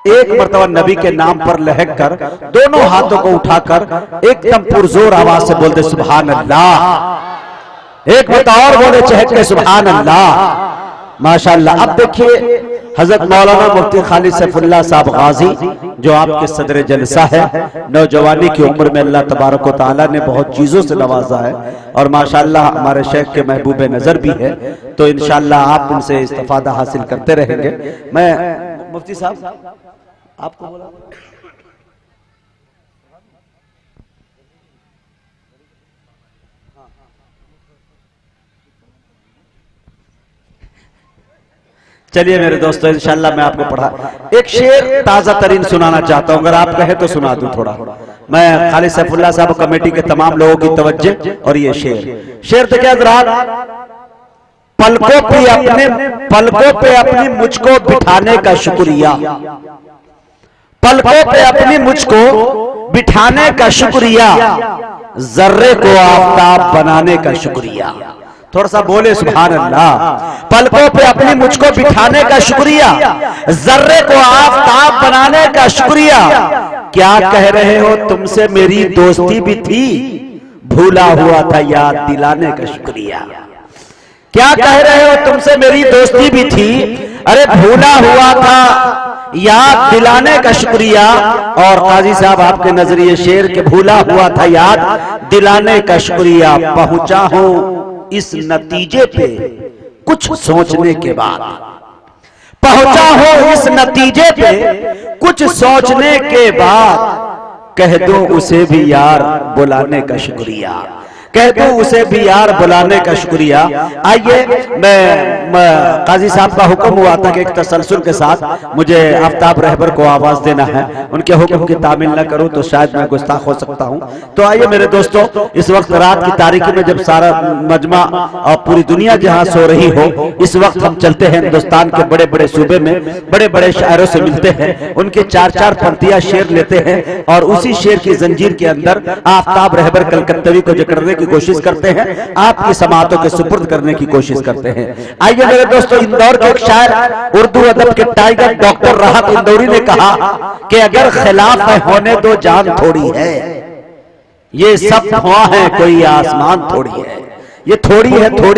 एक मर्तबा नबी के नाम पर लहक कर दोनों हाथों को उठाकर एकदम पुरजोर आवाज से बोलते सुभान अल्लाह। एक मर्तबा और बोले चहक के सुभान अल्लाह। माशाअल्लाह। अब देखिए हजरत मौलाना मुफ्ती खालिद सैफुल्लाह साहब गाजी जो आपके सदर जलसा है, नौजवानी की उम्र में अल्लाह तबारक व तआला ने बहुत चीजों से नवाजा है और माशाअल्लाह हमारे शेख के महबूब नजर भी है, तो इंशाअल्लाह आप उनसे इस्तिफादा हासिल करते रहेंगे। मैं मुफ्ती साहब आपको बोला चलिए मेरे दोस्तों इंशाल्लाह मैं आपको पढ़ा एक शेर ताजा तरीन सुनाना चाहता हूं, अगर आप कहे तो सुना दूं थोड़ा। मैं खालिद सैफुल्लाह साहब कमेटी के तमाम लोगों की तवज्जो और ये शेर तो क्या पलकों पे अपनी मुझको बिठाने का शुक्रिया, पलकों पे अपनी मुझको बिठाने का शुक्रिया, जर्रे को आफताब बनाने का शुक्रिया। थोड़ा सा बोले सुभान अल्लाह। पलकों पे अपनी मुझको बिठाने का शुक्रिया, जर्रे को आफताब बनाने का शुक्रिया। क्या कह रहे हो तुमसे मेरी दोस्ती भी थी, भूला हुआ था याद दिलाने का शुक्रिया। क्या कह रहे हो तुमसे मेरी दोस्ती भी थी, अरे भूला हुआ था याद दिलाने का शुक्रिया। और काजी साहब आपके नजरिए शेर के भूला हुआ था याद दिलाने का शुक्रिया। पहुंचा हूं इस नतीजे पे कुछ सोचने के बाद, पहुंचा हूं इस नतीजे पे कुछ सोचने के बाद, कह दो उसे भी यार बुलाने का शुक्रिया, कह दो उसे भी यार बुलाने का शुक्रिया। आइए मैं काजी साहब का हुक्म हुआ था कि एक तसलसल के साथ मुझे आफ्ताब रहबर को आवाज देना है, उनके हुक्म की तामील न करूं तो शायद मैं गुस्ताख हो सकता हूं। तो आइए मेरे दोस्तों, इस वक्त रात की तारीखी में जब सारा मजमा और पूरी दुनिया जहां सो रही हो, इस वक्त हम चलते हैं हिंदुस्तान के बड़े बड़े सूबे में, बड़े बड़े शायरों से मिलते हैं, उनके चार चार पंक्तियां शेर लेते हैं और उसी शेर की जंजीर के अंदर आफ्ताब रहबर कलकत्तवी को जकड़ने कोशिश करते हैं, आपकी समातों के सुपुर्द करने की कोशिश करते हैं। आइए मेरे दोस्तों, इंदौर के एक शायर, उर्दू अदब के टाइगर डॉक्टर राहत इंदौरी ने कहा कि अगर खिलाफ है होने दो जान थोड़ी है, ये सब धुआं है कोई आसमान थोड़ी है। ये थोड़ी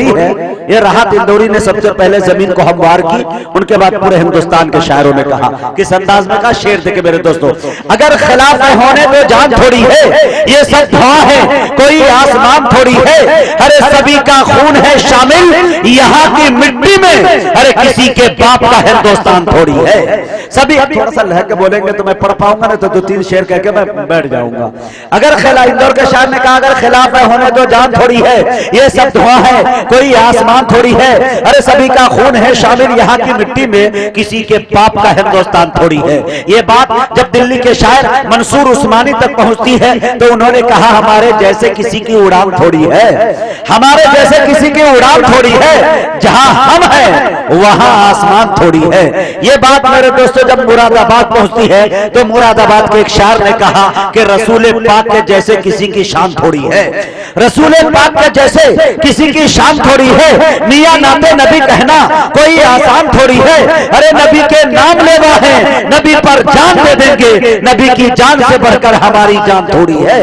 है, ये राहत इंदौरी ने सबसे पहले जमीन को हमवार की, उनके बाद पूरे हिंदुस्तान के शायरों ने कहा, किस अंदाज में कहा, शेर देखे मेरे दोस्तों, अगर खिलाफ होने तो जान थोड़ी है, ये सब धुआं है कोई आसमान थोड़ी है, अरे सभी का खून है शामिल यहाँ की मिट्टी में, अरे किसी के बाप का हिंदुस्तान थोड़ी है। सभी थोड़ा सा लहके बोलेंगे तो मैं पढ़ पाऊंगा, नहीं तो दो तीन शेर कह के मैं बैठ जाऊंगा। अगर खिलाफ, इंदौर के शायर ने कहा अगर खिलाफ होने तो जान थोड़ी है, ये सब धुआं है कोई आसमान थोड़ी है, अरे सभी का खून है शामिल यहाँ की मिट्टी में, किसी के बाप का हिंदुस्तान थोड़ी है। ये बात जब दिल्ली के शायर मंसूर उस्मानी तक पहुंचती है तो उन्होंने कहा हमारे जैसे किसी की उड़ान थोड़ी है, हमारे जैसे किसी की उड़ान थोड़ी है, जहां हम हैं वहां आसमान थोड़ी है। ये बात मेरे दोस्तों जब मुरादाबाद पहुंचती है तो मुरादाबाद के एक शायर ने कहा कि रसूल पाक के जैसे किसी की शान थोड़ी है, रसूल पाक के जैसे किसी की शान थोड़ी है, मियां नाते नबी कहना कोई आसान थोड़ी है, अरे नबी के नाम लेवा है नबी पर जान दे देंगे, नबी की जान से बढ़कर हमारी जान थोड़ी है,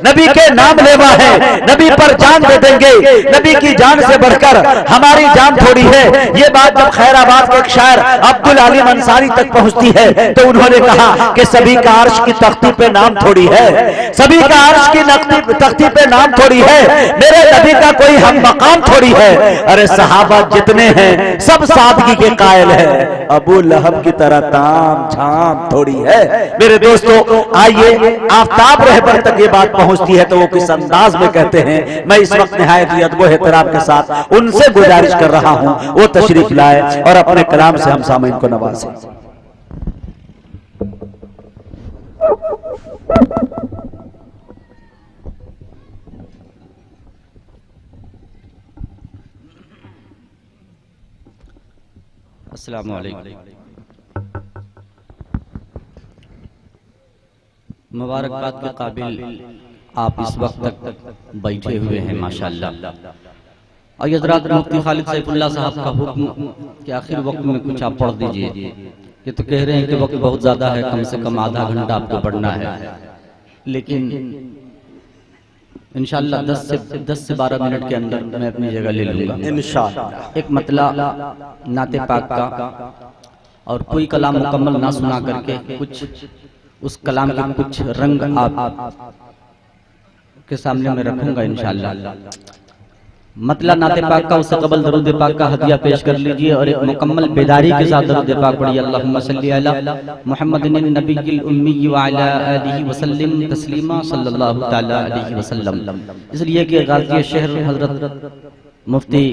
नबी के नाम लेवा है नबी पर जान दे देंगे, नबी की जान से बढ़कर हमारी जान थोड़ी है। ये बात जब खैराबाद के एक शायर अब्दुल अलीम अंसारी तक पहुंचती है तो उन्होंने कहा कि सभी का अर्श की तख्ती पे नाम थोड़ी है, सभी का अर्श की तख्ती पे नाम थोड़ी है, मेरे नबी का कोई हम मकाम थोड़ी है, अरे सहाबा जितने हैं सब सादगी के कायल है, अबू लहब की तरह ताम झाम थोड़ी है। मेरे दोस्तों आइए आफ्ताब रहबर तक ये बात पहुंचती है तो वो किस अंदाज में कहते हैं, मैं इस वक्त निहायत अदब व एहतराम के साथ उनसे गुजारिश कर रहा हूं वो तशरीफ लाए और अपने कलाम से हम सामईन को नवाजें। अस्सलामु अलैकुम। मुबारकबाद के काबिल आप इस वक्त तक बैठे हुए हैं माशाअल्लाह। और हज़रात मुफ्ती खालिद सैफुल्लाह साहब का हुक्म कि आखिर वक्त में कुछ आप पढ़ दीजिए ये तो कह रहे हैं कि वक्त बहुत ज्यादा है, कम से कम आधा घंटा आपको पढ़ना है, लेकिन इंशाअल्लाह 10 से 12 मिनट के अंदर मैं अपनी जगह ले लूंगा इंशाअल्लाह। एक मतला नाते पाक का और कोई कलाम मुकम्मल ना सुना करके कुछ उस कलाम के कुछ रंग आप के सामने मैं रखूंगा इंशाअल्लाह। मतला नाते पाक का उससे कबल दरूद पाक का हदिया पेश कर लीजिए और एक मुकम्मल बेदारी के साथ दरूद पाक पढ़िए। अल्लाहुम्मा सल्ली अला मुहम्मदिन नबिय्यिल उम्मी व अला आलिहि व सल्लिम तस्लीमा सल्लल्लाहु तआला अलैहि वसल्लम। इसलिए कि गाज़ी शहर हजरत मुफ्ती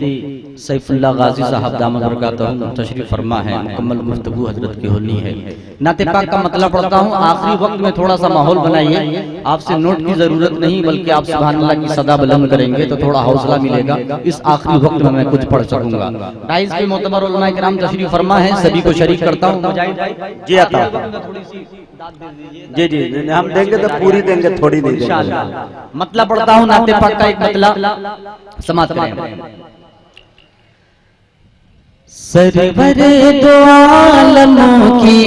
सैफुल्लाह गाजी साहब दामद बरकातहू तशरीफ फरमा है, मुकम्मल गुफ्तगू हजरत की होनी है। नाते पाक का मतलब पढ़ता हूँ, आखिरी वक्त में थोड़ा सा माहौल बनाइए, आपसे नोट की जरूरत नहीं बल्कि आप सुभान अल्लाह की सदा बुलंद करेंगे तो थोड़ा हौसला मिलेगा, इस आखिरी वक्त में मैं कुछ पढ़ सकूंगा। राइज पे मोतबर उलमा किराम तशरीफ फरमा है, सभी को शरीक करता हूँ। जी आता जी जी हम देंगे तो पूरी देंगे, थोड़ी नहीं देंगे। मतलब पढ़ता हूँ नाते पाक का एक मतलब समाप्त करें। सरवरे दो आलमों की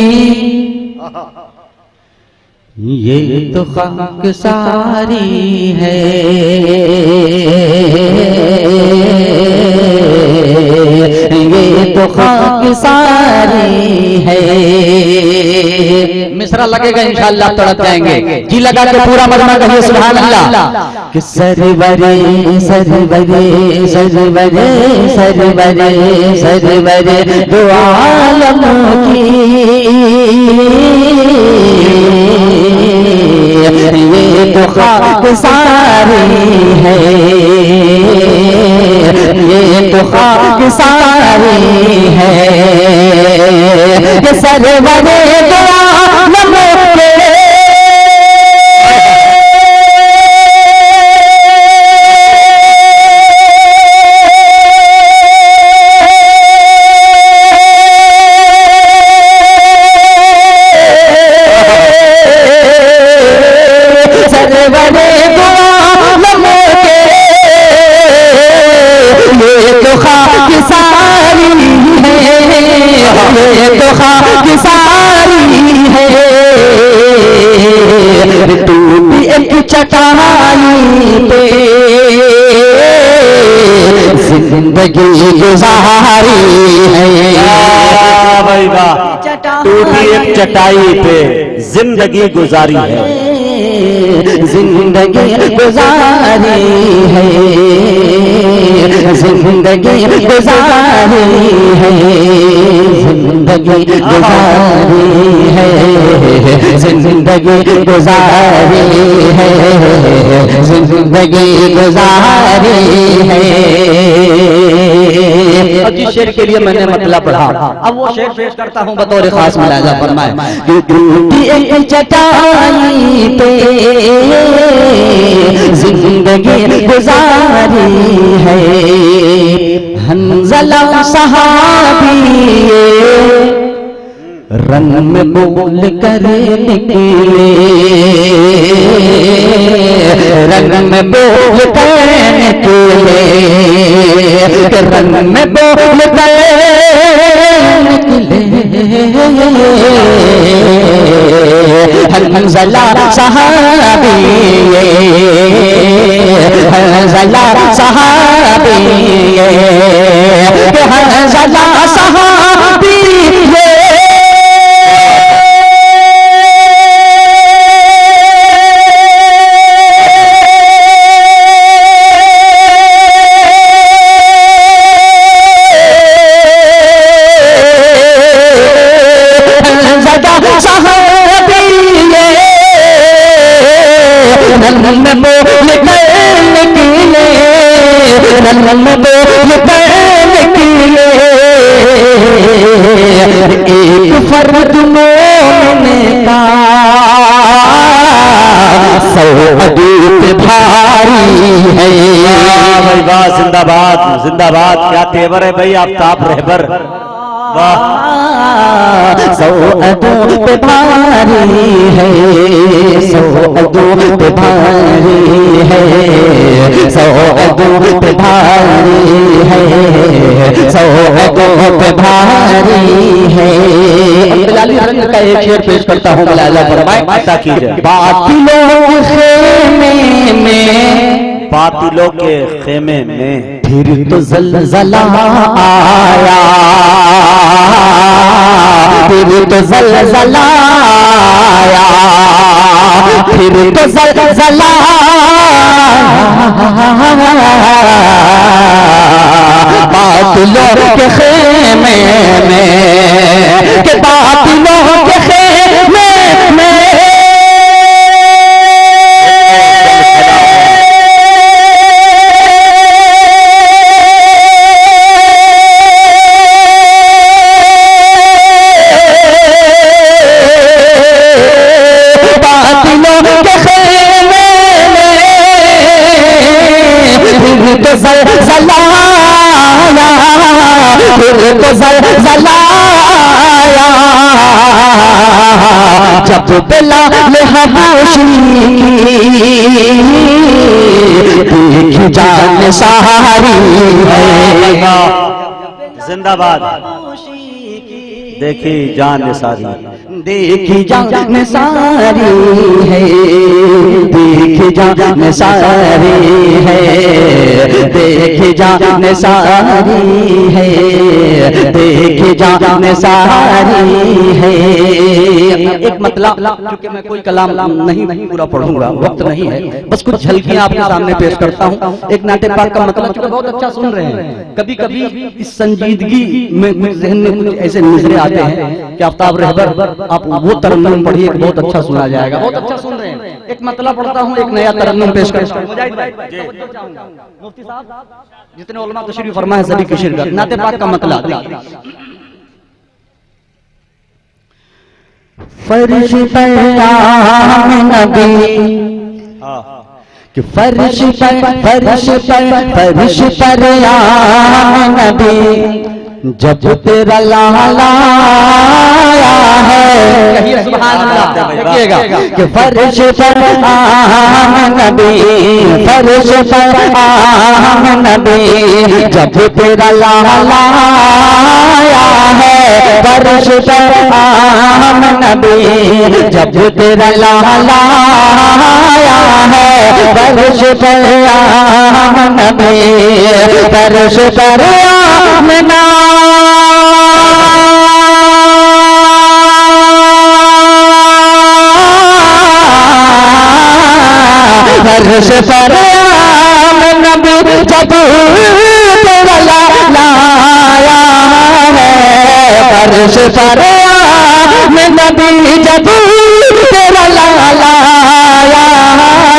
ये तो खाक सारी है, ये तो खाक सारी है। मिसरा लगेगा इंशाअल्लाह, तड़प जाएंगे। जी लगा के पूरा मजमा कहिए सुभान अल्लाह। कि सरवरे सरवरे सरवरे सरवरे सरवरे दो आलमों की ये तो खाक सारी है, ये तो खाक सारी है। ये सरवरे दो आलमों के जिंदगी गुजारी है भाई वाह, टूटी एक चटाई पे जिंदगी गुजारी है, जिंदगी गुजारी है, जिंदगी गुजारी है, जिंदगी गुजारी है, जिंदगी गुजारी है, जिंदगी गुजारी है। अब जिस शेर के लिए मैंने मतलब पढ़ा, अब वो शेर पेश करता हूँ बतौर खास मुलाजा फरमाए। टूटी एक चटाई पे जिंदगी गुजारी है, हंज़ला सहाबी रंग में बोल कर निकले, रंग में बोल कर निकले, रंग में बोल कर निकले। हंज़ला सहाबी, हंज़ला सहाबी, हंज़ला सहाबी एक फर्द मोमिन का सौ अदूत भारी है। भाई वाह, जिंदाबाद जिंदाबाद, क्या तेवर है भाई, आफ्ताब रहबर, वाह। सौ अदूत भारी है, सौ अदूत भारी है, सौ अदूत भारी है, सौ अदूत भारी है। तरंग का एक शेर पेश करता हूँ, मुलाहिजा फरमाए। बातिलों के खेमे में, बातिलों के खेमे में फिर तो ज़लज़ला आया, फिर तो ज़लज़ला आया, फिर तो ज़लज़ला बातिलों के खेमे में, के बातिलों के खेमे में जब बिलाल हबशी की जान सारी है, जिंदाबाद, देखी जान सारी, देखी जान सारी है, देखी जान सारी है, देखी जान सारी है, देखी जान सारी है। एक मतलब, क्योंकि मैं कोई कलाम नहीं पूरा पढ़ूंगा, वक्त नहीं है, बस कुछ झलकियां आपके सामने पेश करता हूं। एक नाते पाक का मतलब, क्योंकि बहुत अच्छा सुन रहे हैं, कभी कभी इस संजीदगी में ज़हन में कुछ ऐसे नजरे आते हैं कि आफ्ताब रहबर आप वो तरन्नुम पढ़िए कि बहुत अच्छा सुना जाएगा। बहुत अच्छा सुन रहे हैं, एक मतलब पढ़ता हूँ, एक नया तरन्नुम पेश करता हूँ। मुफ्ती साहब जितने उलमा तशरीफ फरमा है सभी की शिरकत। नाते पाक का मतलब, फर्श पर आम नबी, कि फर्श पर आम नबी, जब तेरा लाला आया है, कहिए सुभान अल्लाह, देखिएगा कि फर्श पर आम नबी, फर्श पर आम नबी, जब तेरा लाला आया है, फर्श पर आम नबी, जब तेरा लाला आया है, फर्श पर आम नबी, फर्श पर आम नबी, फर्श पर आम नबी, जब तेरा लाला आया है, फर्श पर आम नबी, जब तेरा लाला आया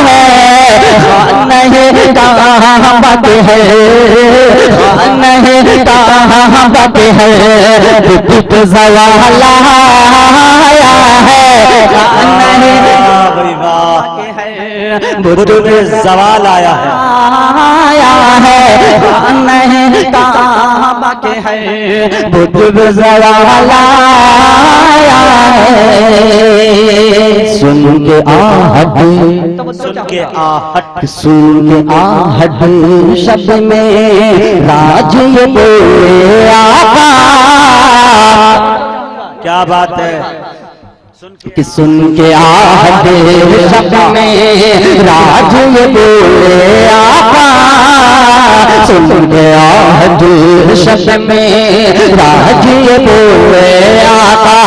है, नहीं कहाँ बात है, नहीं कहाँ बात है, बुत ज़वाल आया है, नहीं बुद्ध में सवाल आया है, नहीं कहाँ के है, बुद्ध में सवाल आया है। सुन के आहट, सुन के आहट, सुन के आहट शब्द में राज ये बोले आका, क्या बात है, कि सुन के आहट शब्द में राज ये बोले आका, सुन के आहट शब्द में राज ये बोले आका,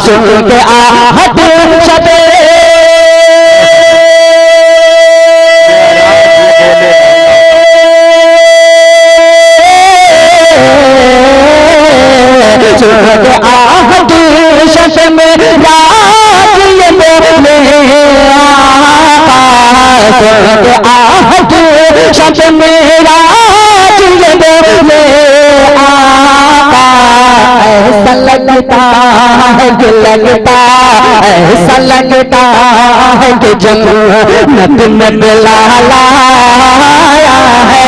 सुन के आहट शब्द आहट शब्द मेरा बोले आका, ऐसा लगता है कि लगता, ऐसा लगता है कि जन्नत में लाला आया है,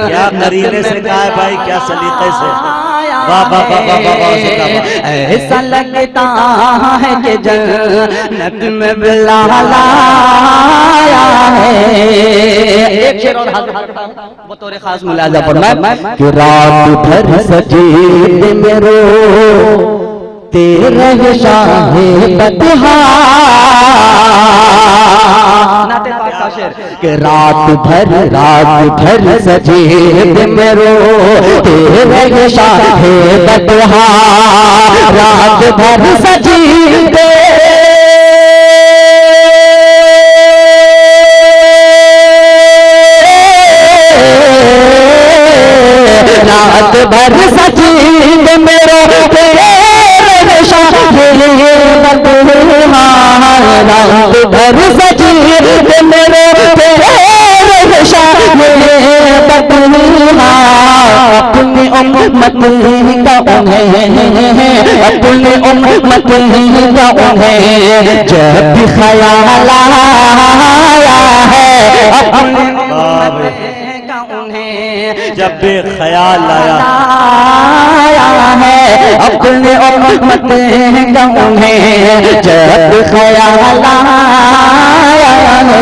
क्या करीने से कहा है भाई, क्या सलीके से ऐसा लगता है कि जन्नत में बिलाल आया है। एक शेर और हाजिर करता हूं बतौर खास मुलाजा फरमाए कि रात भर सजीद में रो तेरे शाहे बदहा कि रात भर सजीद में रो तेरे शाहे बदहा रात भर सजीद रात भर सजीद में रो तेरे शाहे बदहा रात भर सजीद में रो तेरे शाहे बदहा अपनी उम्मत का उन्हें अपनी उम्मत का उन्हें जब भी ख्याल आया है अपनी उम्मत का उन्हें जब भी ख्याल आया है अपने उम्मत का उन्हें जब ख्याल आया है।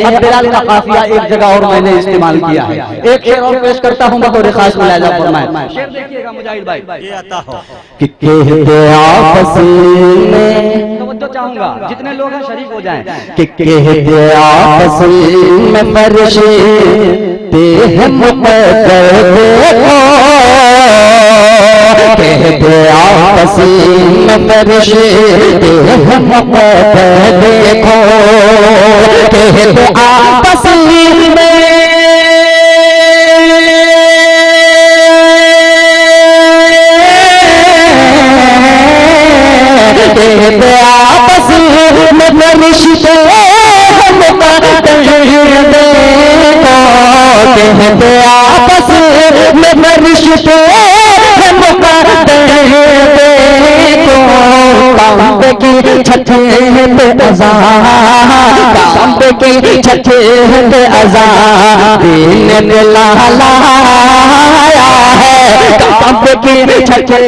अब बिलाल का काफिया एक जगह और मैंने इस्तेमाल किया है। एक शेर और पेश करता हूँ बतौर खास मुलाहिजा फरमाए। शेर देखिएगा मुजाहिद भाई ये आता हो कि कहते आपस में तवज्जो चाहूंगा जितने लोग हैं शरीक हो जाएं कि कहते आपस में फरिश्ते हैं मुक़द्दर देखो कहते आपस में फरिश्ते हैं मुक़द्दर देखो कहते आपस में कहते आपस में फरिश्ते देखो कहते आपस में फरिश्ते देखो कांबे की छठे पे अज़ान कांबे की छठे पे अज़ान दिन लाया है कांबे की छठे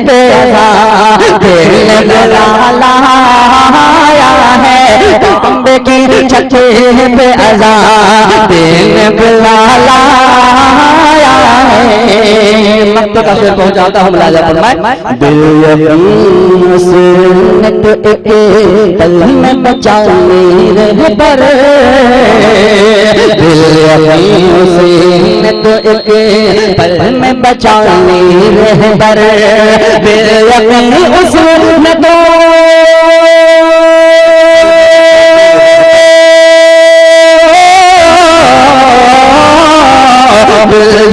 पे अज़ान दिन लाया है कांबे की छठे पे अज़ान दिन लाया है। मक्का का शेर पहुंचाता हूं मुलाजा फरमाए दिल यकीन से तो एक पल में बचा मेरे पर दिल यकीन से तो एक पल में बचा मेरे पर दिल यकीन उसमें तो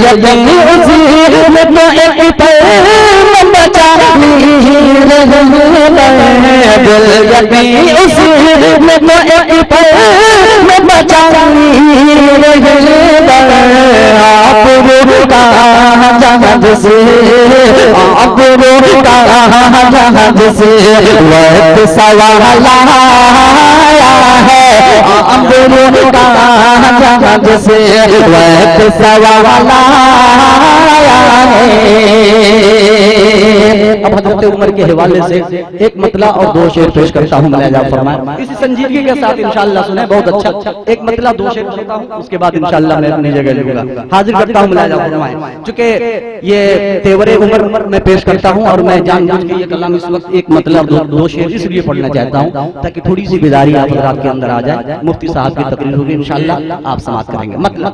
यकीन उसी में तो एक पल में बचा दिल यकीन उसी में तो एक पल में बचा आप का जहाज से आप का जहाज से वक्त सवाल आया है आप का जहाज से वक्त सवाल आया है। अब हज़रत उमर के हवाले से एक मतला और दो शेर पेश करता हूँ मुलाहिजा फरमाए इसी संजीदगी के साथ इंशाअल्लाह सुने बहुत अच्छा एक मतला दो शेर सुनता हूँ उसके बाद इंशाअल्लाह मैं अपनी जगह लूंगा हाजिर करता हूँ मुलाहिजा फरमाए चूंकि ये तेवरे उमर में पेश करता हूँ और मैं जानबूझ के ये कलाम इस वक्त एक मतलब दो शेर इसलिए पढ़ना चाहता हूँ ताकि थोड़ी सी बेदारी आप हज़रात के अंदर आ जाए मुफ्ती साहब की तकरीर होगी इंशाअल्लाह आप समाप्त करेंगे मतलब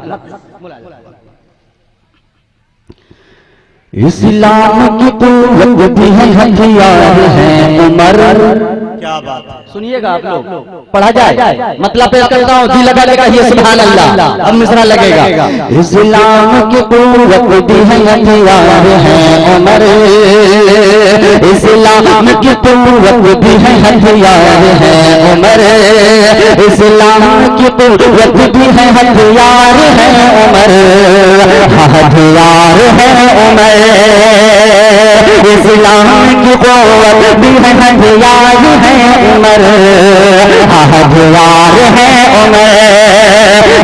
इस्लाम की कुव्वत भी है हथियार है उमर क्या बात है सुनिएगा आप लोग पढ़ा जाए मतलब पेश करता हूँ जी लगा लेगा ये सुभान अल्लाह अब मिसरा लगेगा इस्लाम की कुव्वत भी है हथियार है उमर इस्लाम की कुव्वत भी है हथियार है उमर इस्लाम की कुव्वत भी है हथियार है उमर हथियार है उमर इस्लाम की कुव्वत भी है हथियार है उमर हथियार है उमर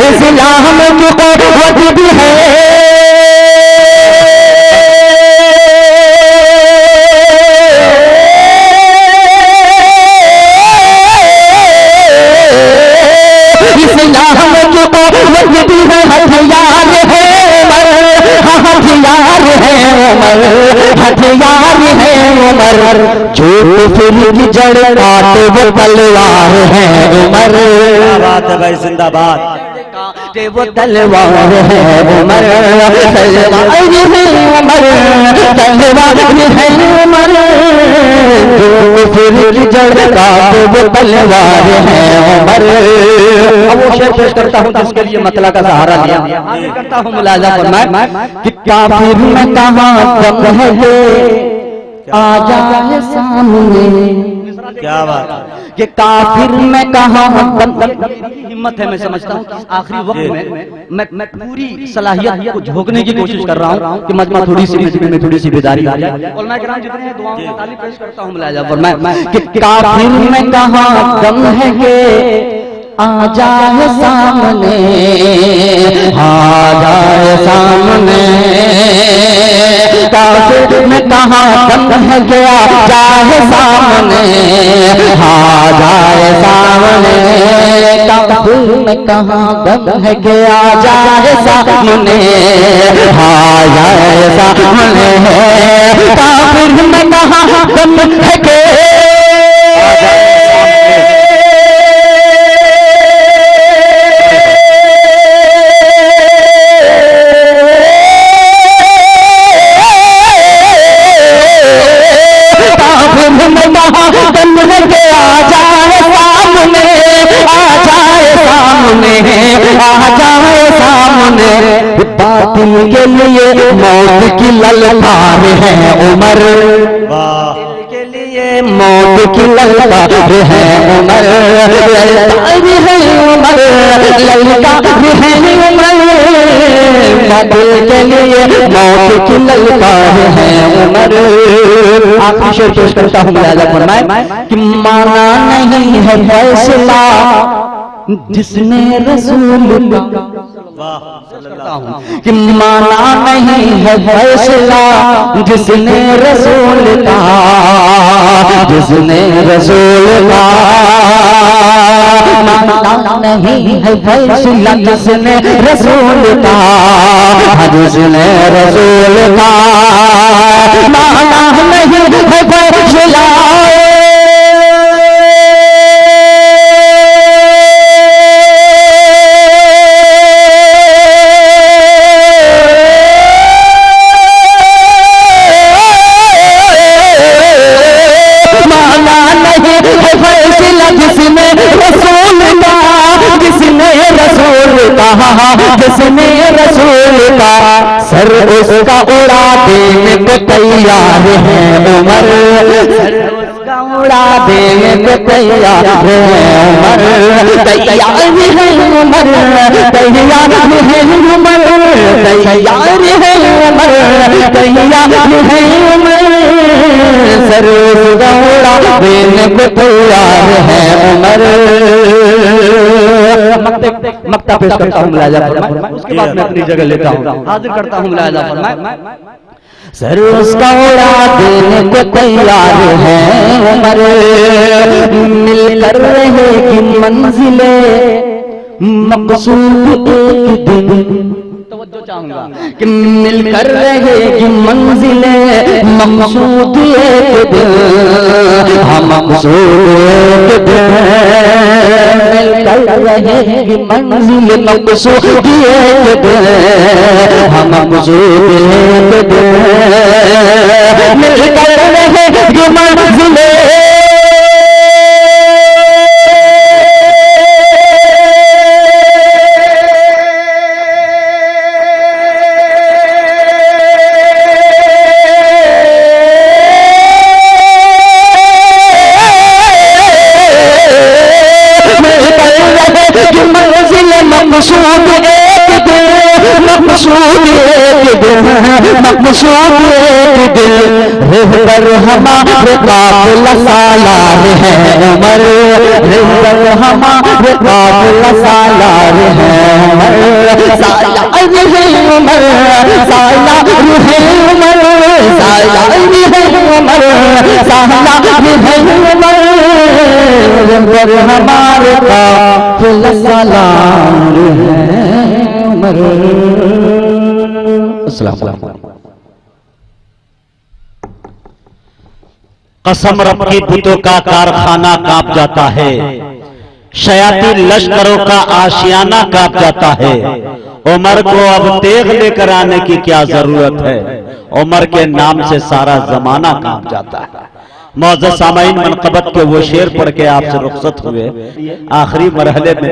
इस्लाम की कुव्वत भी है उमर, झूठ फिर की जड़ काटे वो तलवार है उमर। क्या बात है भाई, जिंदाबाद। काटे वो तलवार है उमर, तलवार है उमर, तलवार है उमर, झूठ फिर की जड़ काटे वो तलवार है उमर। अब वो शेर पेश करता हूँ जिसके लिए मतला का सहारा लिया। आगे करता हूँ मुलाजा फरमाए कि काफिर में कहाँ दम है ये आ जाए सामने। क्या बात है, कि काफिर में कहाँ हिम्मत है। मैं समझता हूँ कि आखिरी वक्त में मैं पूरी सलाहियत को झोंकने की कोशिश कर रहा हूँ कि मजमा थोड़ी सी में थोड़ी सी बेदारी आ जाए। और मैं जितने दुआओं की तालीफ पेश करता हूँ मुलाजा फरमाए कि काफिर में कहाँ दम है के आ जाए सामने, आ जाए सामने। काफिर में कहाँ दम है गया जाए सामने, आ जाए सामने। काफिर में कहाँ दम है गया जाए सामने, आ जाए सामने। काफिर में कहाँ दम है गया बातिल के लिए मौत की ललकार है उमर, के लिए मौत की ललकार है उमर, ललकार है उमर, ललकार है उमर। बातिल के लिए मौत की ललकार है उमर। आखिरी शेर पेश करता हूँ मुलाजा फरमाए कि माना नहीं है फैसला जिसने रसूल कि माना नहीं है फैसला जिसने रसूल का, जिसने रसूल का। माना नहीं है फैसला जिसने रसूल का, जिसने रसूल का। माना नहीं है फैसला जिसने रसूल का, सर उसका उड़ा देने को तैयार है उमर, सर उसका उड़ा देने को तैयार है उमर। तैयार है उमर, तैयार है उमर, तैयार है उमर, तैयार है उमर। सर उसका उड़ा देने को तैयार है उमर। मक्ता पेश करता हूँ मुलाजा फरमाए, उसके बाद मैं अपनी जगह लेता हूँ। हाजिर करता हूँ मुलाजा फरमाए। सर उसका उड़ा देने को तैयार है उमर, मिलकर रहेगी मंजिले मकसूद एक दिन। तवज्जो चाहूंगा कि मिलकर रहेगी मंजिले मकसूद एक दिन, हम मकसूद एक दिन। मिलकर रहेगी मंजिल मकसूद एक दिन, हम मकसूद एक दिन। मिलकर रहेगी मंजिले मकसूद एक दिल रहबर हमारे काबिल सालार है उमर, रहबर हमारे काबिल सालार है उमर। सालार है उमर, सालार है उमर, सालार है उमर, सालार है उमर। रहबर हमारे काबिल सालार है उमर। अस्सलाम वालेकुम। कसम रब की बुतों का कारखाना कांप जाता है, शयाती लश्करों का आशियाना कांप जाता है। उमर को अब तेग लेकर आने की क्या जरूरत है, उमर के नाम से सारा जमाना कांप जाता है। मौजूद सामाईन मनक़बत के वो शेर पढ़ के आपसे रुखसत हुए। आखिरी मरहले में